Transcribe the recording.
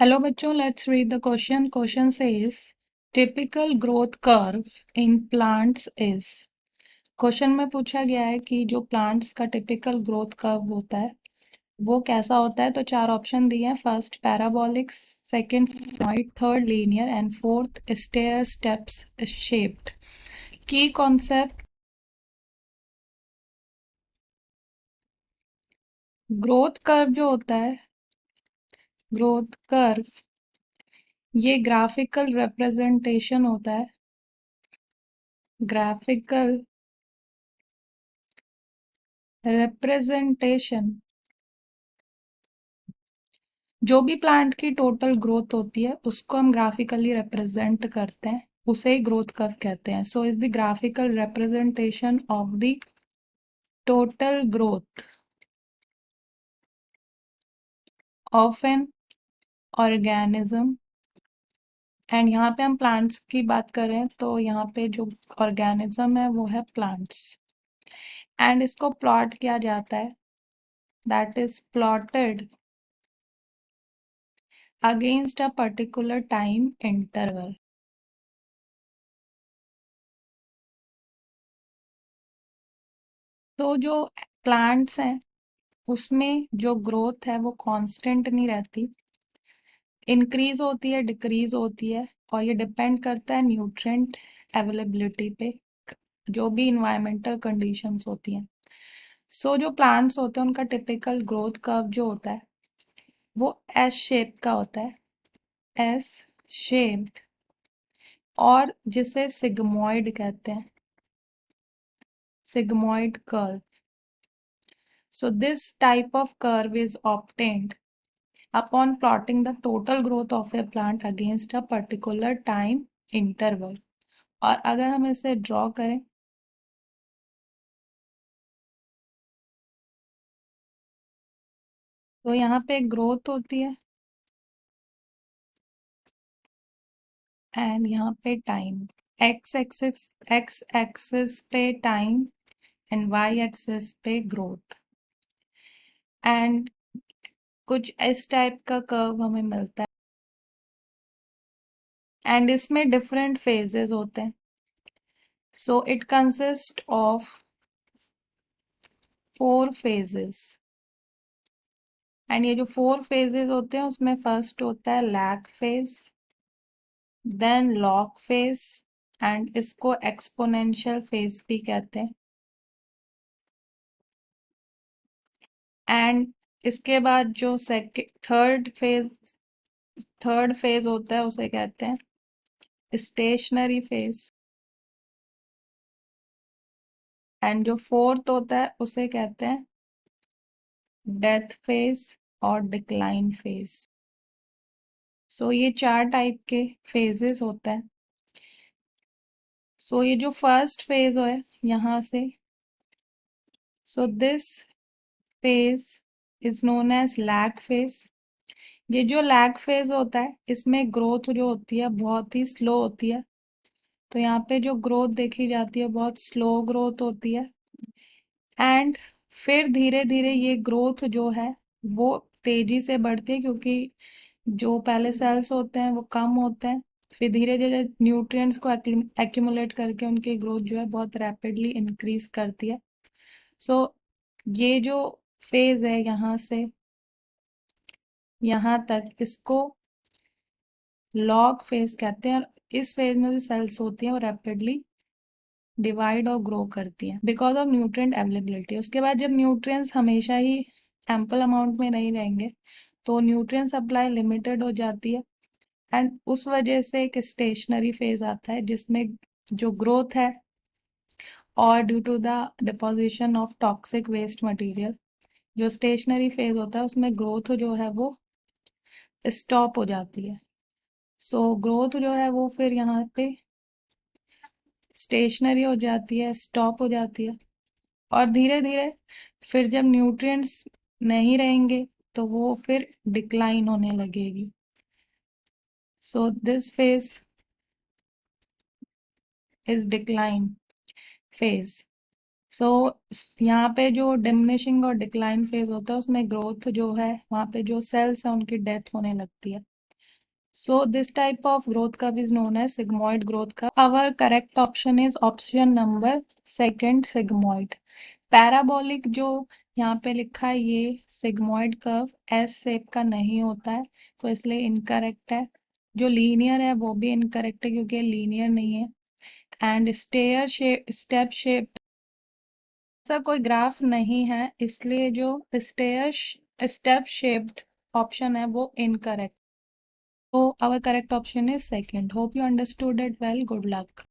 Hello बच्चों, let's read the question. Question says typical growth curve in plants is. Question में पूछा गया है कि जो प्लांट्स का टिपिकल ग्रोथ कर्व होता है वो कैसा होता है। तो चार ऑप्शन दिए हैं। First parabolic, second sigmoid, third linear and fourth stair steps shaped. की कॉन्सेप्ट, ग्रोथ कर्व जो होता है, ग्रोथ कर्व ये ग्राफिकल रिप्रेजेंटेशन होता है। ग्राफिकल रिप्रेजेंटेशन, जो भी प्लांट की टोटल ग्रोथ होती है उसको हम ग्राफिकली रिप्रेजेंट करते हैं, उसे ही ग्रोथ कर्व कहते हैं। So is the graphical representation of the total growth of an organism. And यहाँ पे हम प्लांट्स की बात करें तो यहाँ पे जो ऑर्गेनिज्म है वो है प्लांट्स। एंड इसको प्लॉट किया जाता है, that is plotted against a particular time interval. तो जो प्लांट्स हैं उसमें जो ग्रोथ है वो कांस्टेंट नहीं रहती, इंक्रीज होती है, डिक्रीज होती है, और ये डिपेंड करता है न्यूट्रिएंट अवेलेबिलिटी पे, जो भी इन्वायरमेंटल कंडीशंस होती हैं। सो जो प्लांट्स होते हैं उनका टिपिकल ग्रोथ कर्व जो होता है वो एस शेप का होता है, एस शेप्ड, और जिसे सिग्मोइड कहते हैं, sigmoid curve. So this type of curve is obtained upon plotting the total growth of a plant against a particular time interval। और अगर हम इसे ड्रॉ करें तो यहाँ पे ग्रोथ होती है एंड यहाँ पे टाइम, एक्स एक्सिस पे टाइम एंड वाई एक्सिस पे ग्रोथ। एंड कुछ इस टाइप का कर्व हमें मिलता है। एंड इसमें डिफरेंट फेजेस होते हैं। So it consist of 4 phases. And ये जो 4 फेजेस होते हैं उसमें फर्स्ट होता है lag phase, then log phase, and इसको एक्सपोनेंशियल फेज भी कहते हैं। एंड इसके बाद जो थर्ड फेज होता है उसे कहते हैं स्टेशनरी फेज। एंड जो फोर्थ होता है उसे कहते हैं डेथ फेज और डिक्लाइन फेज। सो ये 4 टाइप के फेजेस होते हैं। सो ये जो फर्स्ट फेज है यहाँ से, so this phase is known as lag phase. ये जो लैग फेज होता है इसमें ग्रोथ जो होती है बहुत ही स्लो होती है। तो यहाँ पे जो ग्रोथ देखी जाती है बहुत स्लो ग्रोथ होती है। एंड फिर धीरे धीरे ये ग्रोथ जो है वो तेजी से बढ़ती है, क्योंकि जो पहले सेल्स होते हैं वो कम होते हैं। फिर धीरे धीरे न्यूट्रिएंट्स को एक्यूमुलेट करके उनकी ग्रोथ जो है बहुत रैपिडली इंक्रीज करती है। सो ये जो फेज है यहाँ से यहाँ तक, इसको लॉग फेज कहते हैं। और इस फेज में जो सेल्स होती हैं वो रैपिडली डिवाइड और ग्रो करती हैं बिकॉज ऑफ न्यूट्रिएंट अवेलेबिलिटी। उसके बाद जब न्यूट्रिएंट्स हमेशा ही एम्पल अमाउंट में नहीं रहेंगे तो न्यूट्रिएंट सप्लाई लिमिटेड हो जाती है। एंड उस वजह से एक स्टेशनरी फेज आता है जिसमें जो ग्रोथ है, और due to the deposition of toxic waste material, जो स्टेशनरी फेज होता है उसमें ग्रोथ जो है वो स्टॉप हो जाती है। सो ग्रोथ जो है वो फिर यहाँ पे स्टेशनरी हो जाती है, स्टॉप हो जाती है। और धीरे धीरे फिर जब न्यूट्रिएंट्स नहीं रहेंगे तो वो फिर डिक्लाइन होने लगेगी। So this phase is decline phase. So यहाँ पे जो डिमिनिशिंग और डिक्लाइन फेज होता है उसमें ग्रोथ जो है वहाँ पे जो सेल्स है उनकी डेथ होने लगती है। So this type of growth curve is known as sigmoid growth curve. Our correct option is option number second, sigmoid. Parabolic जो यहाँ पे लिखा है ये सिग्मोइड कर्व एस शेप का नहीं होता है, तो इसलिए इनकरेक्ट है। जो लीनियर है वो भी इनकरेक्ट है क्योंकि लीनियर नहीं है। एंड स्टेप शेप ऐसा कोई ग्राफ नहीं है, इसलिए जो स्टेप शेप्ड ऑप्शन है वो incorrect. So our correct option is second. Hope you understood it well. Good luck.